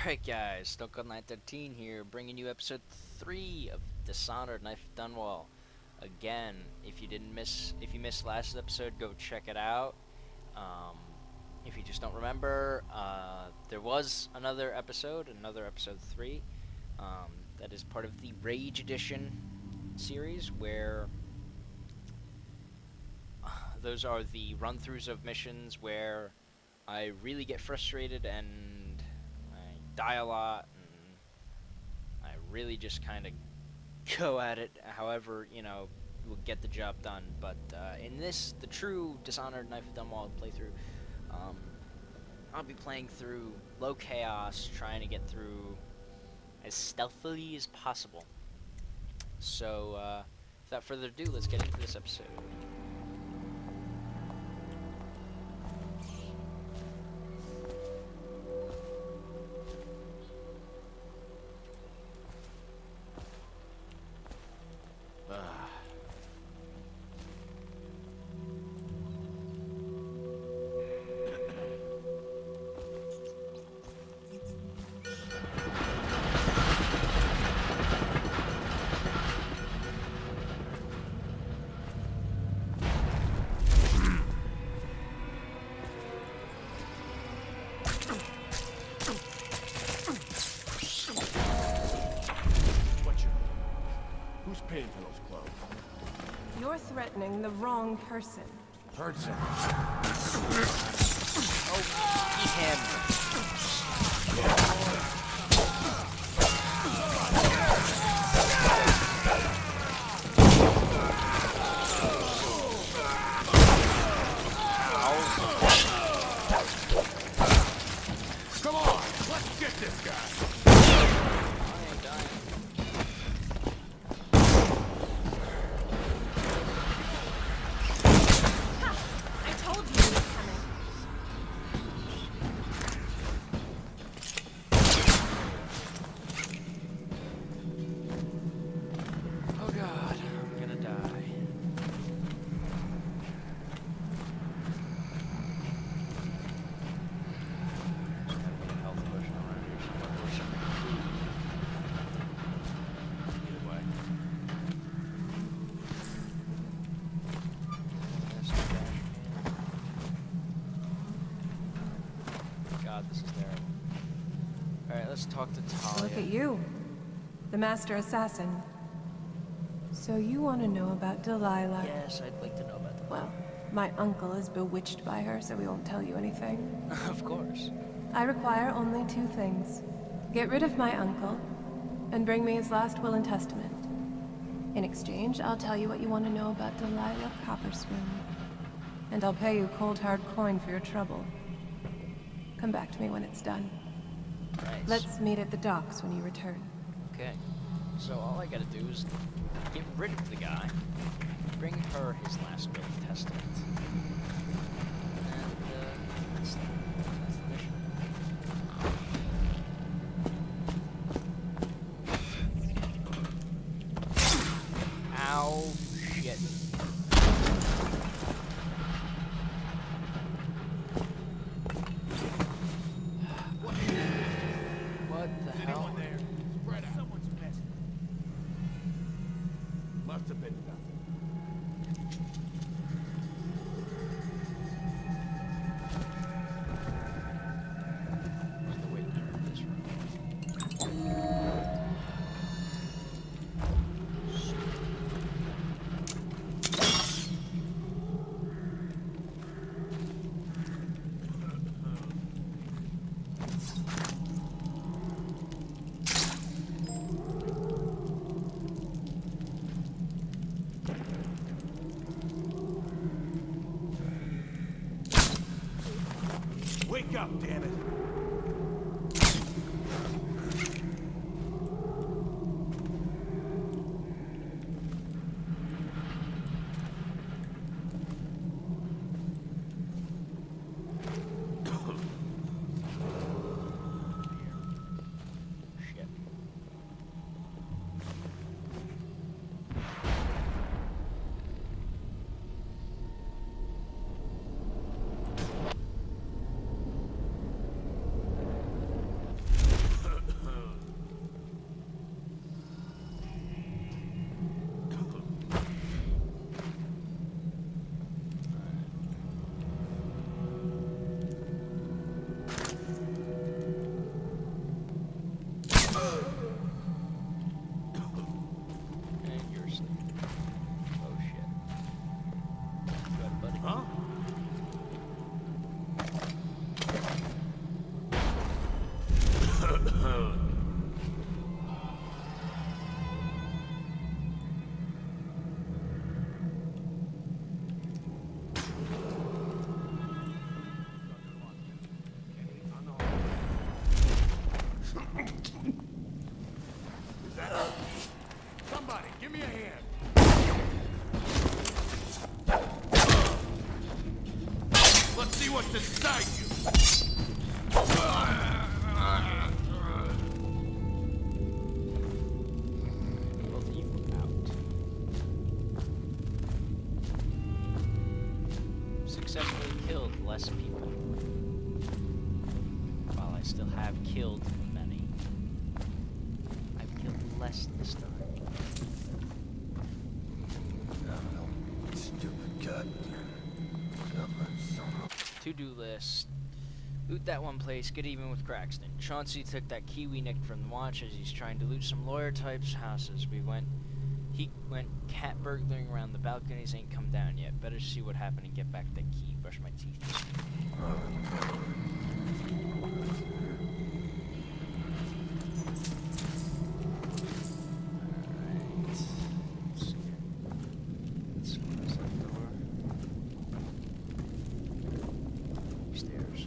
Alright guys, Stone Cold 913 here, bringing you episode 3 of Dishonored, Knife of Dunwall. Again, if you missed last episode, go check it out. If you just don't remember, there was another episode 3, that is part of the Rage Edition series, where those are the run-throughs of missions where I really get frustrated and die a lot, and I really just kind of go at it. However, we'll get the job done. But in this, the true Dishonored Knife of Dunwall playthrough, I'll be playing through low chaos, trying to get through as stealthily as possible. So, without further ado, let's get into this episode. Paying for those clothes. You're threatening the wrong person. Person. Oh, eat him. Come on, let's get this guy. This is terrible. Alright, let's talk to Talia. Look at you, the master assassin. So you want to know about Delilah? Yes, I'd like to know about that. Well, my uncle is bewitched by her, so we won't tell you anything. Of course. I require only two things. Get rid of my uncle, and bring me his last will and testament. In exchange, I'll tell you what you want to know about Delilah Copperspoon. And I'll pay you cold hard coin for your trouble. Come back to me when it's done. Nice. Let's meet at the docks when you return. Okay. So all I gotta do is get rid of the guy, bring her his last will and testament. And, that's the mission. Ow, shit. What the hell? There? Spread out. Someone's messing. Must have been nothing. There's no way to get rid of this room. Somebody, give me a hand. Let's see what's inside you. Both of you out. Successfully killed less people. While I still have killed many, I've killed less this time. Stupid goddamn. To-do list. Loot that one place, get even with Craxton. Chauncey took that key we nicked from the watch as he's trying to loot some lawyer types' houses. He went cat burglaring around the balconies, ain't come down yet. Better see what happened and get back that key. Brush my teeth. Upstairs.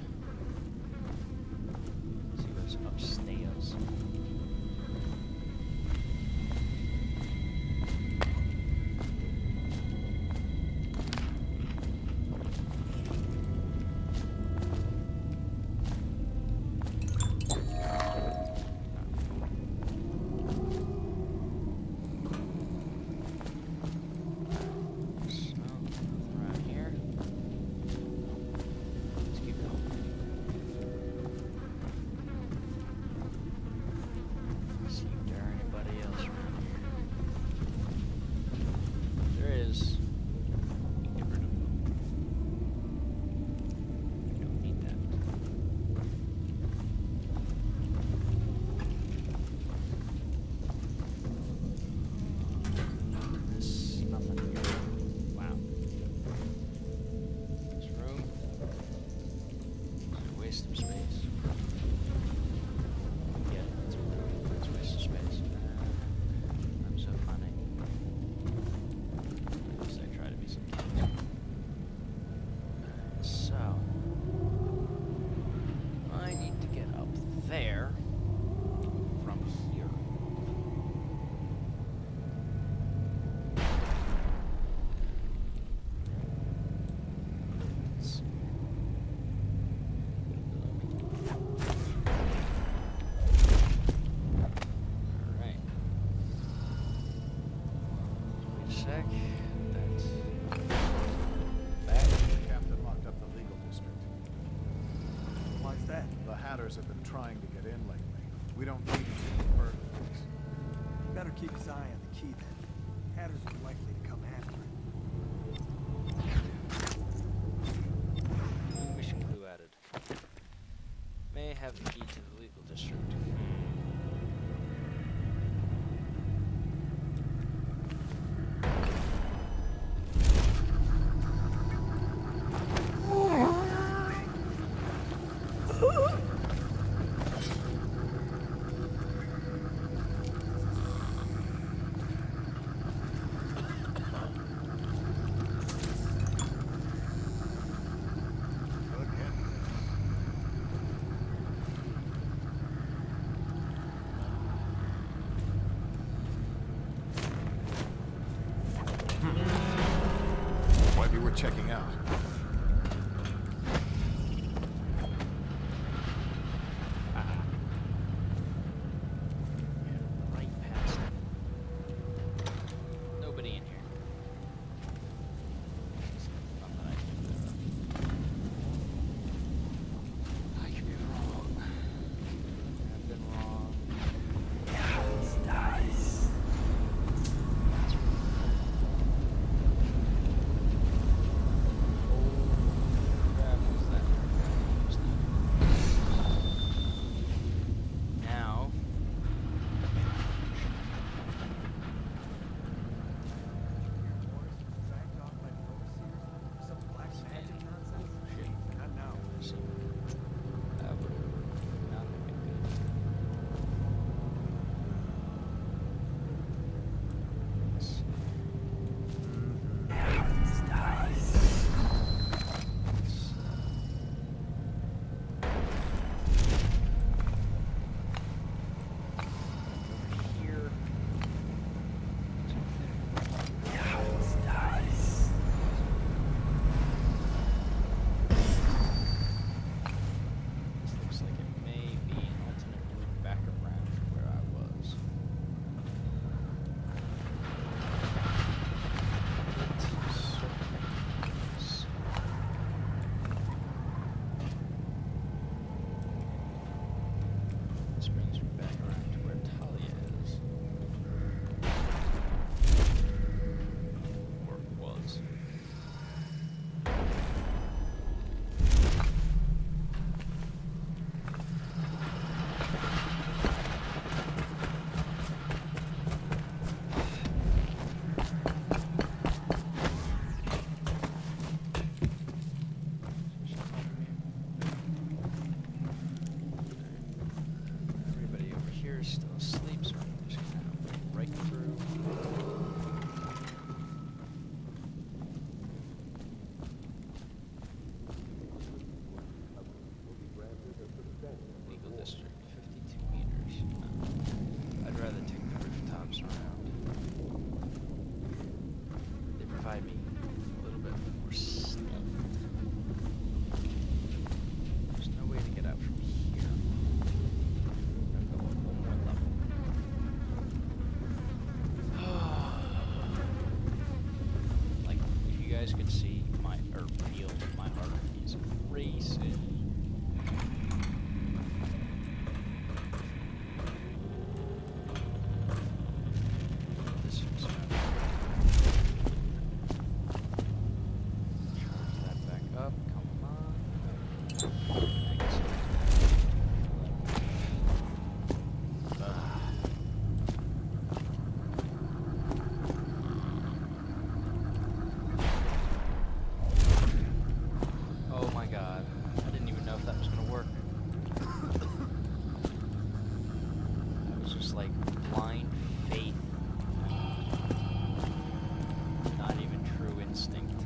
sec. That's back. The captain locked up the legal district. Why's that? The Hatters have been trying to get in lately. We don't need any burglars. Better keep his eye on the key then. Hatters are likely to come after it. New mission clue added. May have the key to the legal district. Operator's still asleep, so I'm just gonna break through. Legal district, 52 meters. I'd rather take the rooftops around. They provide me a little bit more stealth. There's no way to get out from here. I'm gonna go up one more level. Like, if you guys could see or feel my heart is racing. This was charge that back up. Come on. Exit. Oh my god. I didn't even know if that was gonna work. I was just like blind faith. Not even true instinct.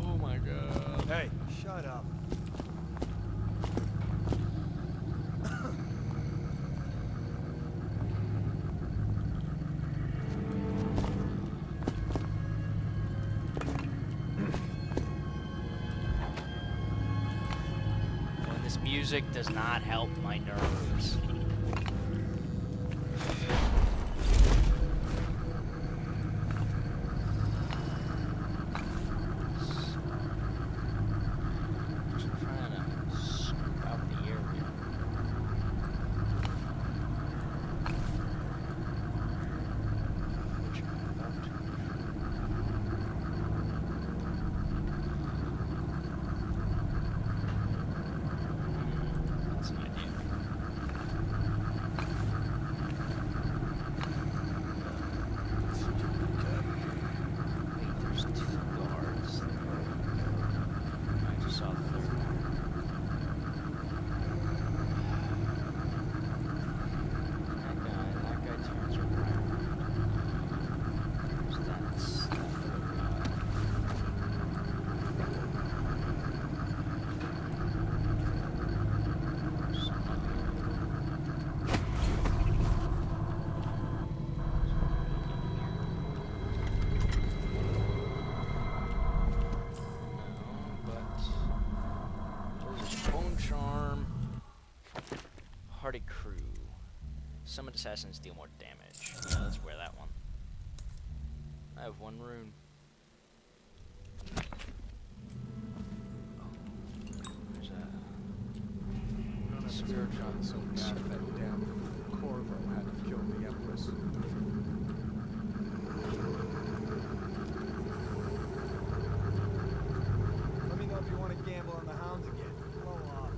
Oh my god. Hey, shut up. When this music does not help my nerves. Just trying to scoop out the area. Which I'm about to. That's an idea. Wait, there's two guards. I just saw the third one. That guy turns around. There's that other guy. Bone charm. Hardy crew. Summoned assassins deal more damage. Yeah, let's wear that one. I have one rune. Oh, there's None of us Spiritual were done so bad that damn Corvo had to kill the Empress. Let me know if you want to gamble on the hounds again. Blow off.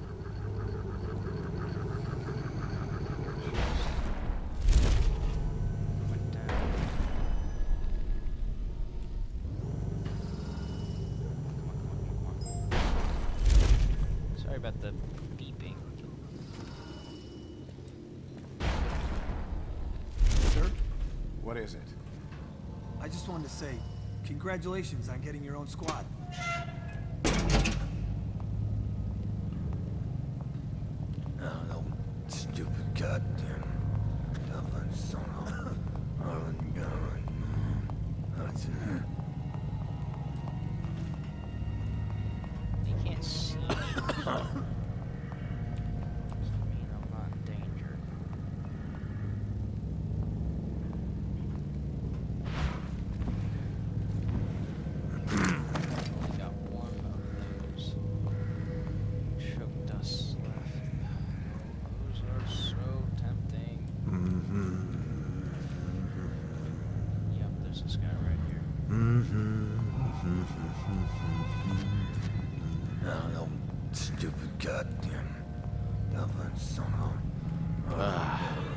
went down. Come on. Sorry about the beeping. Sir, What is it? I just wanted to say, congratulations on getting your own squad. Oh, no stupid goddamn Dublin son of Harlan Garland. That's it. They can't see me. Doesn't mean I'm not in danger. Only got one of those choke dust left. Those are so tempting. Yep, there's this guy right here. Oh, no stupid goddamn Dublin son of Harlan Garland.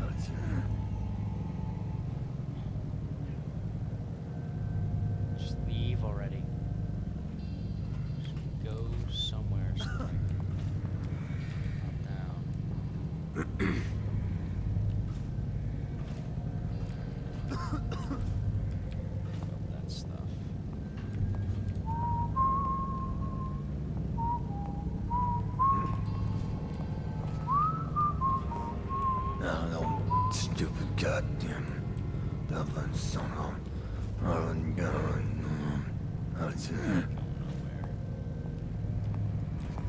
That's it. Just leave already. Just go somewhere. Somewhere. Not down. That stuff. Now, no stupid goddamn Dublin son of Nowhere.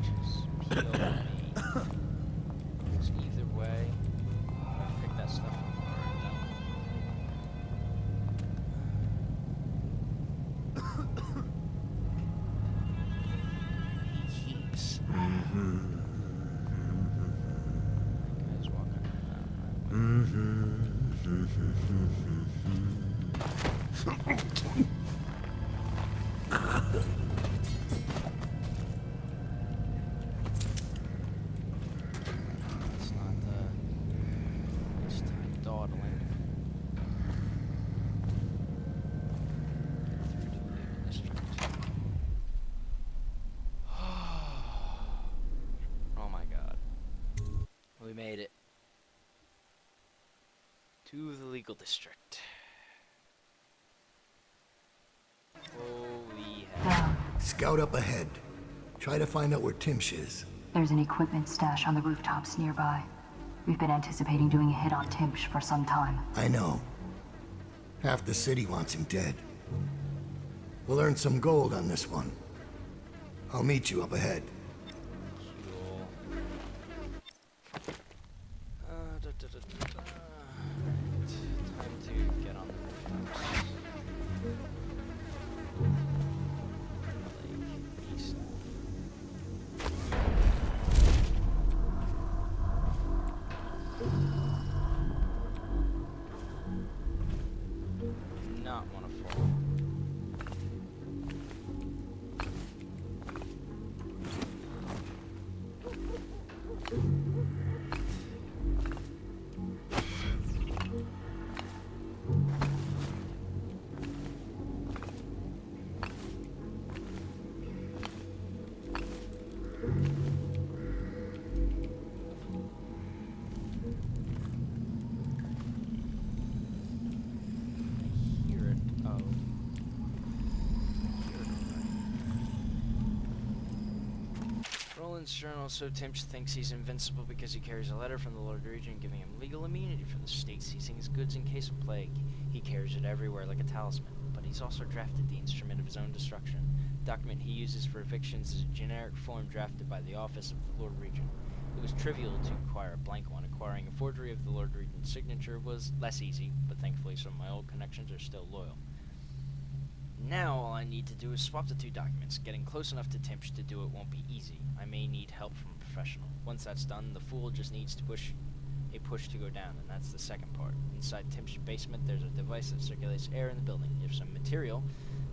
Just peel me. 'Cause either way, I pick that stuff up and burn it down. He keeps. That guy's walking around that way. It's not this time dawdling. Get through to the legal district. Oh my god. We made it. To the legal district. Holy hell. Scout up ahead. Try to find out where Timsh is. There's an equipment stash on the rooftops nearby. We've been anticipating doing a hit on Timsh for some time. I know. Half the city wants him dead. We'll earn some gold on this one. I'll meet you up ahead. Cool. Time to get on the rooftops. Like, east. Do not want to fall. Hear it. Oh. Roland's journal, so Timsh thinks he's invincible because he carries a letter from the Lord Regent giving him legal immunity from the state seizing his goods in case of plague. He carries it everywhere like a talisman, but he's also drafted the instrument of his own destruction. The document he uses for evictions is a generic form drafted by the office of the Lord Regent. It was trivial to acquire a blank one. Acquiring a forgery of the Lord Regent's signature was less easy, but thankfully some of my old connections are still loyal. Now all I need to do is swap the two documents. Getting close enough to Timsh to do it won't be easy. I may need help from a professional. Once that's done, the fool just needs to push to go down, and that's the second part. Inside Timsh's basement, there's a device that circulates air in the building. If some material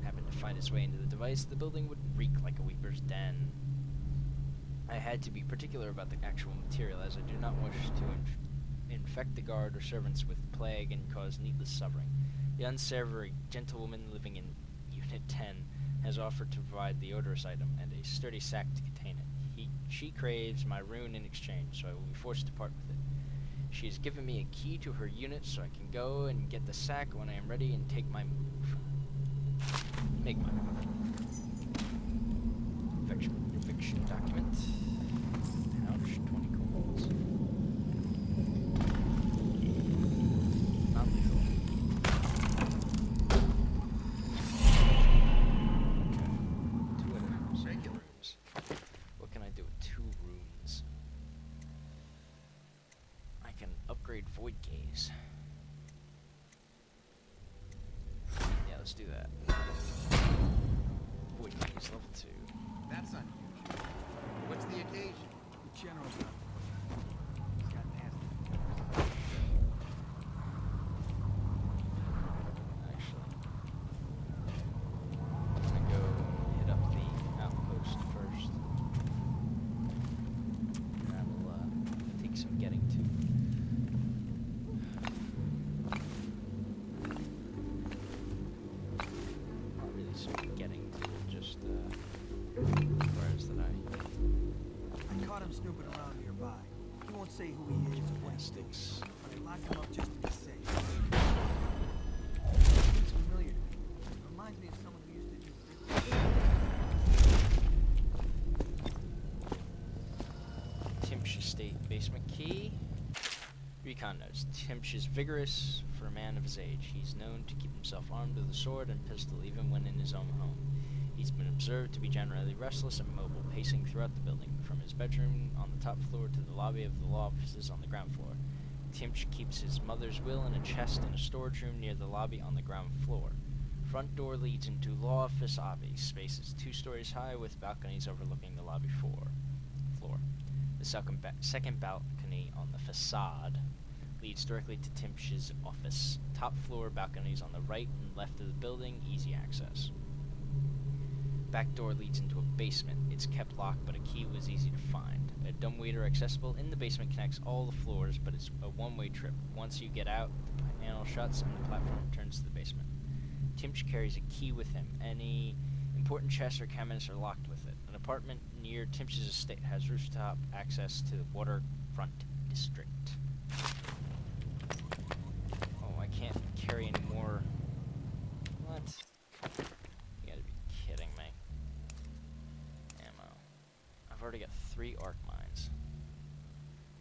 happened to find its way into the device, the building would reek like a weeper's den. I had to be particular about the actual material, as I do not wish to infect the guard or servants with plague and cause needless suffering. The unsavory gentlewoman living in Unit 10 has offered to provide the odorous item and a sturdy sack to contain it. She craves my rune in exchange, so I will be forced to part with it. She has given me a key to her unit, so I can go and get the sack when I am ready and take my move. Make my move. Eviction document. Ouch, 20 coins. Not lethal. Two rooms. Regular rooms. What can I do with 2 rooms? I can upgrade Void Gaze. Yeah, let's do that. Void Gaze level 2. That's unusual. What's the occasion? The general's not he's got nasty. Actually, I'm gonna go hit up the outpost first. That'll take some getting to. Not really some getting to, just requires that I. I caught him snooping around nearby. He won't say who he is or what he's doing, Gymnastics. but I locked him up just to be safe. He's familiar to me. Reminds me of someone who used to do business. Timsh Estate basement key. Recon notes. Timsh is vigorous for a man of his age. He's known to keep himself armed with a sword and pistol even when in his own home. He's been observed to be generally restless and mobile, pacing throughout the building, from his bedroom on the top floor to the lobby of the law offices on the ground floor. Timsh keeps his mother's will in a chest in a storage room near the lobby on the ground floor. Front door leads into law office spaces 2 stories high with balconies overlooking the lobby floor. The second balcony on the facade leads directly to Timsh's office. Top floor balconies on the right and left of the building, easy access. Back door leads into a basement. It's kept locked, but a key was easy to find. A dumbwaiter accessible in the basement connects all the floors, but it's a one-way trip. Once you get out, the panel shuts and the platform returns to the basement. Timsh carries a key with him. Any important chests or cabinets are locked with it. An apartment near Timsh's estate has rooftop access to the waterfront district. Oh, I can't carry any more. What? You gotta be kidding me. Ammo. I've already got 3 arc mines.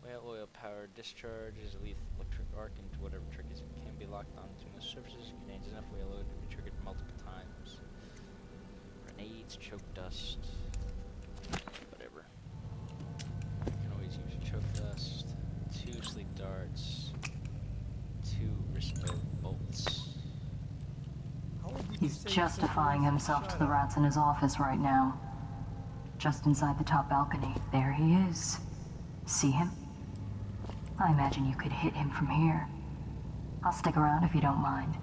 Whale oil powered discharges a lethal electric arc into whatever triggers it can be locked onto most surfaces. Contains enough whale oil to be triggered multiple times. Grenades, choke dust. Whatever. I can always use choke dust. 2 sleep darts. 2 wrist bolts. How old did you He's say you justifying said himself you to were? the Shut up. rats in his office right now. Just inside the top balcony. There he is. See him? I imagine you could hit him from here. I'll stick around if you don't mind.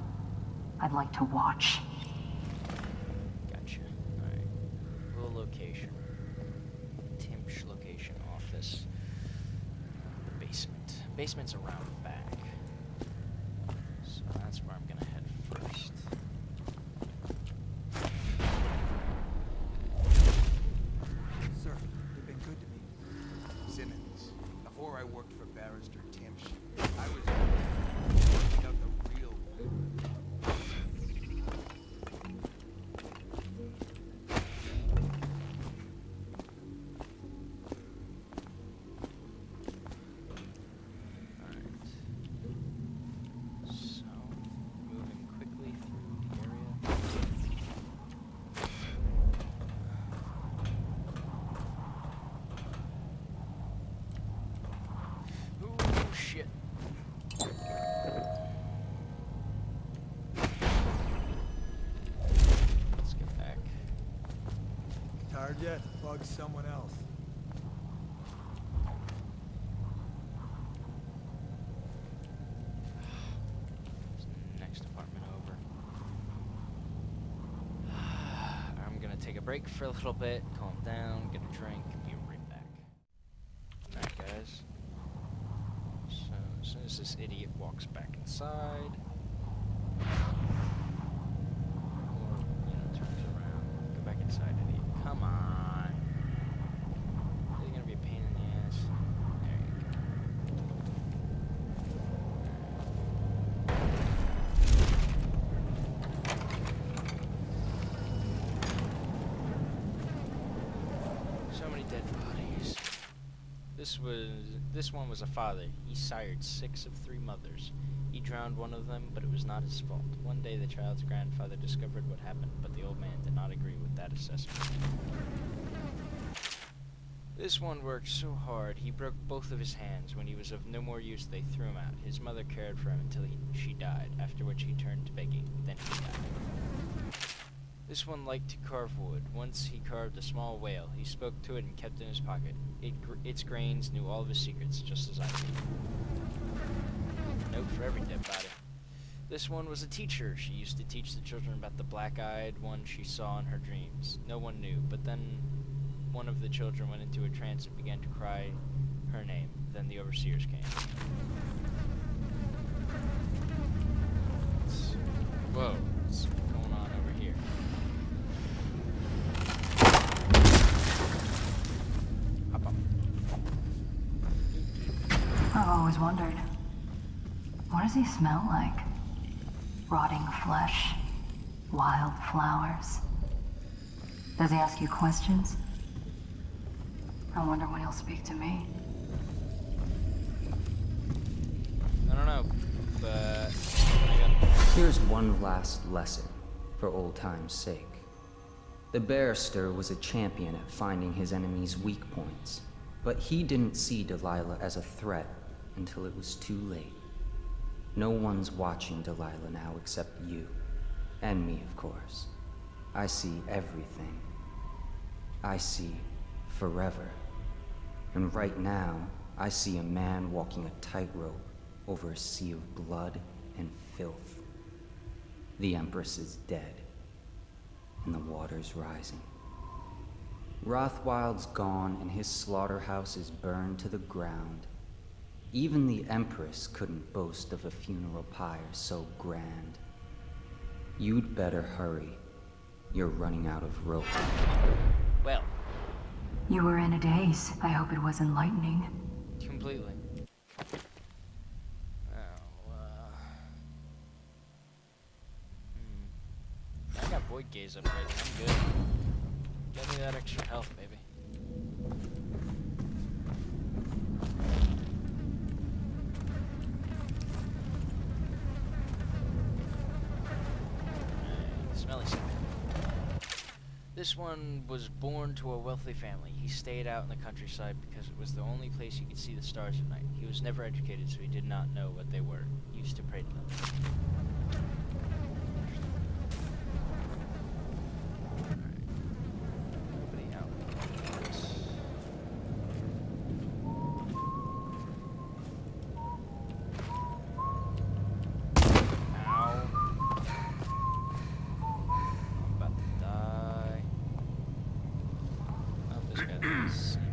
I'd like to watch. Gotcha. Alright. Rural location. Timsh location office. The basement. Basement's around the back. So that's where I'm gonna head first. Sir, you've been good to me. Simmons. Before I worked for Barrister Timsh, I was working out the real. Alright. So, moving quickly through the area. Ooh, shit. Let's get back. Tired yet? Bug someone else. Next apartment over. I'm gonna take a break for a little bit, calm down, get a drink, be right back. Alright, guys. So, as soon as this idiot walks back inside, or, turns around, go back inside, idiot. Come on. Is it gonna be a pain in the ass? There you go. So many dead bodies. This one was a father. He sired 6 of 3 mothers. He drowned one of them, but it was not his fault. One day the child's grandfather discovered what happened, but the old man did not agree with that assessment. This one worked so hard, he broke both of his hands. When he was of no more use, they threw him out. His mother cared for him until she died, after which he turned to begging. Then he died. This one liked to carve wood. Once he carved a small whale. He spoke to it and kept it in his pocket. Its grains knew all of his secrets, just as I do. Note for every dead body. This one was a teacher. She used to teach the children about the black-eyed one she saw in her dreams. No one knew, but then one of the children went into a trance and began to cry her name. Then the overseers came. Whoa, what's going on over here? Hop up. always wondered, what does he smell like? Rotting flesh? Wild flowers? Does he ask you questions? I wonder when he'll speak to me. I don't know, but I got Here's one last lesson, for old time's sake. The barrister was a champion at finding his enemy's weak points, but he didn't see Delilah as a threat until it was too late. No one's watching Delilah now except you. And me, of course. I see everything. I see forever. And right now, I see a man walking a tightrope over a sea of blood and filth. The Empress is dead, and the water's rising. Rothwild's gone, and his slaughterhouse is burned to the ground. Even the Empress couldn't boast of a funeral pyre so grand. You'd better hurry. You're running out of rope. well, You were in a daze. I hope it was enlightening. completely. I got void gaze upgrades. I'm good. Get me that extra health, baby. Alright, smelly stuff. This one was born to a wealthy family. He stayed out in the countryside because it was the only place he could see the stars at night. He was never educated, so he did not know what they were. He used to pray to them. Nobody out. Ow. I'm about to die. Oh, this guy doesn't see me.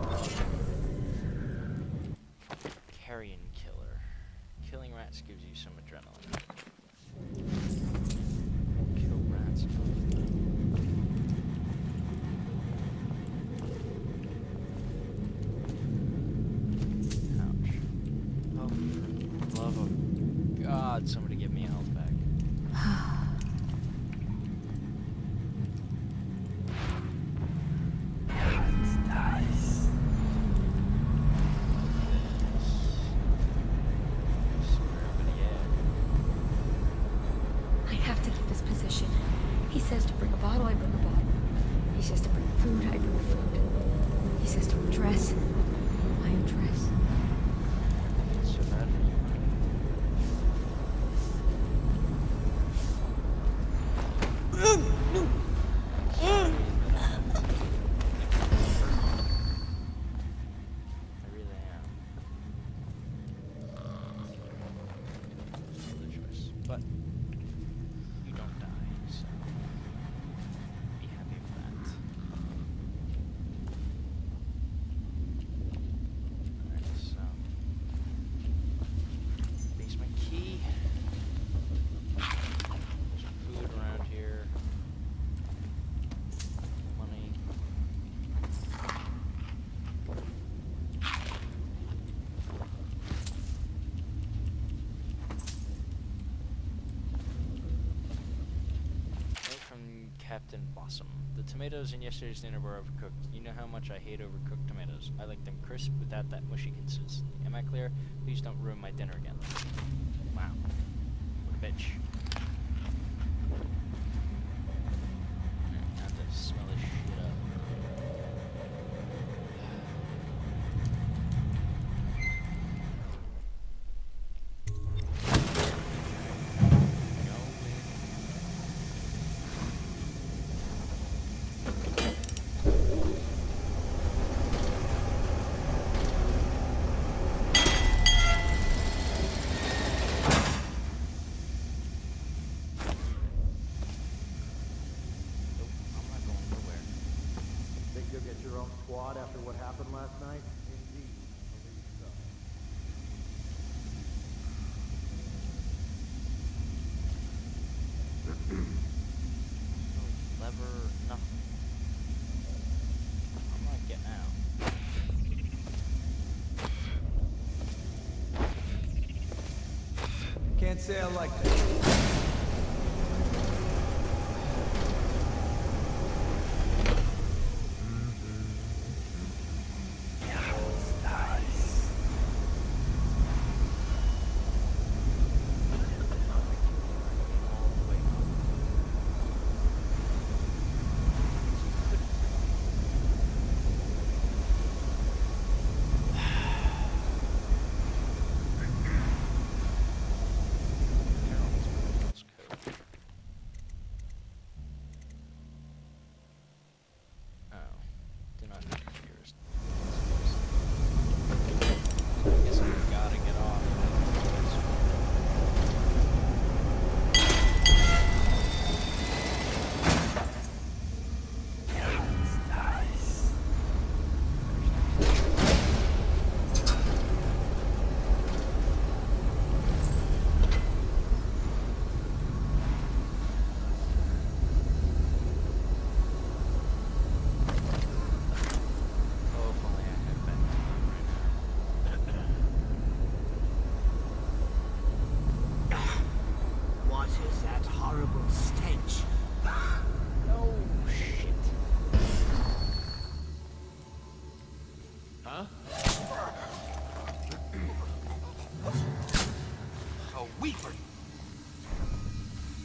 Nobody down. Carrion killer. Killing rats gives you some adrenaline. Kill rats. Ouch. Oh, for the love of God, somebody give me a health back. I have to keep this position. He says to bring a bottle, I bring a bottle. He says to bring food, I bring food. He says to undress, I undress. It's so bad for you. I really am. Other choice. But you don't die, so be happy with that. Alright, so basement key. There's food around here. Money. Note from Captain Blossom. The tomatoes in yesterday's dinner were overcooked. You know how much I hate overcooked tomatoes. I like them crisp without that mushy consistency. Am I clear? Please don't ruin my dinner again. Wow. What a bitch. I have to smell this shit up. Go. own squad after what happened last night? Indeed. Believe so. Lever, nothing. I'm not getting out. Can't say I like that.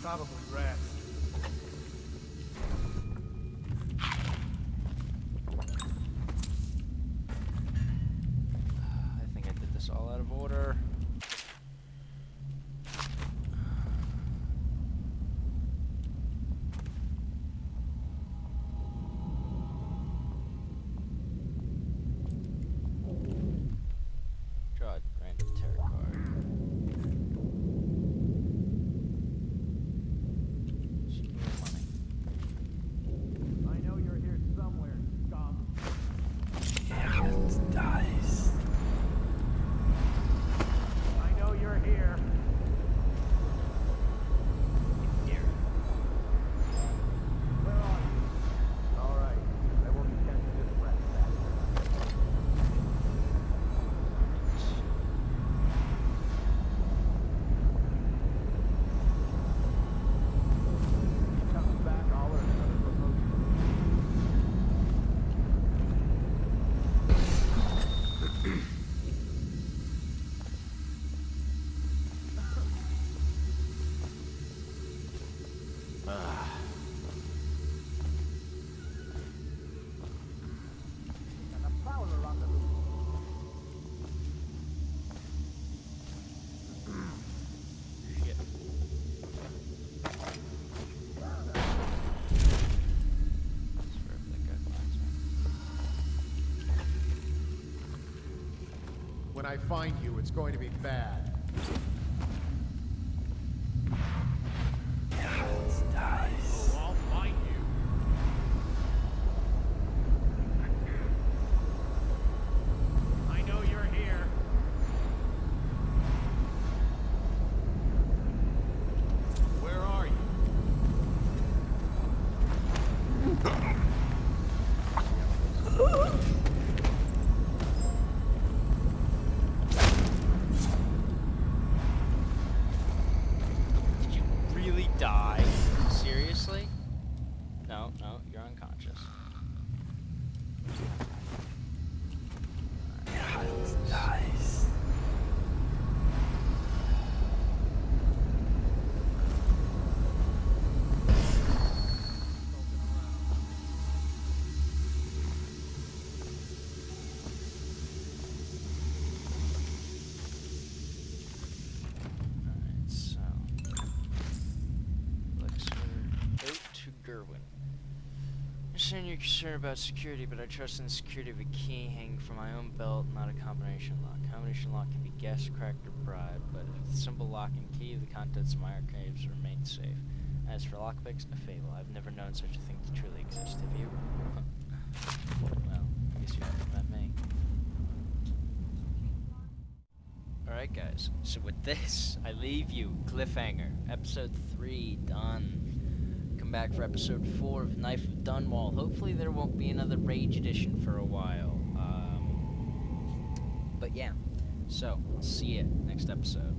Probably rats. I think I did this all out of order. Draw a random tarot card. Just give me money. I know you're here somewhere, scum. Dice. I know you're here. Where are you? All right, I will be catching this rat fast. Comes back, I'll earn another promotion. And a prowler on the loose. Shit. Swear if that guy finds me. When I find you, it's going to be bad. Dice. Oh, I'll find you. I know you're here. Where are you? Did you really die? Seriously? No, no, you're unconscious. Dice. Alright, so. Elixir. Note to Gerwin. I understand you're concerned about security, but I trust in the security of a key hanging from my own belt, not a combination lock. Combination lock can be guessed, cracked, or bribed, but with a simple lock and key, the contents of my archives remain safe. As for lockpicks, a fable. I've never known such a thing to truly exist. Have you? Well, Alright, guys. So with this, I leave you. Cliffhanger. Episode 3 done. Come back for episode 4 of Knife of Dunwall. Hopefully there won't be another Rage Edition for a while. But yeah. So, see you next episode.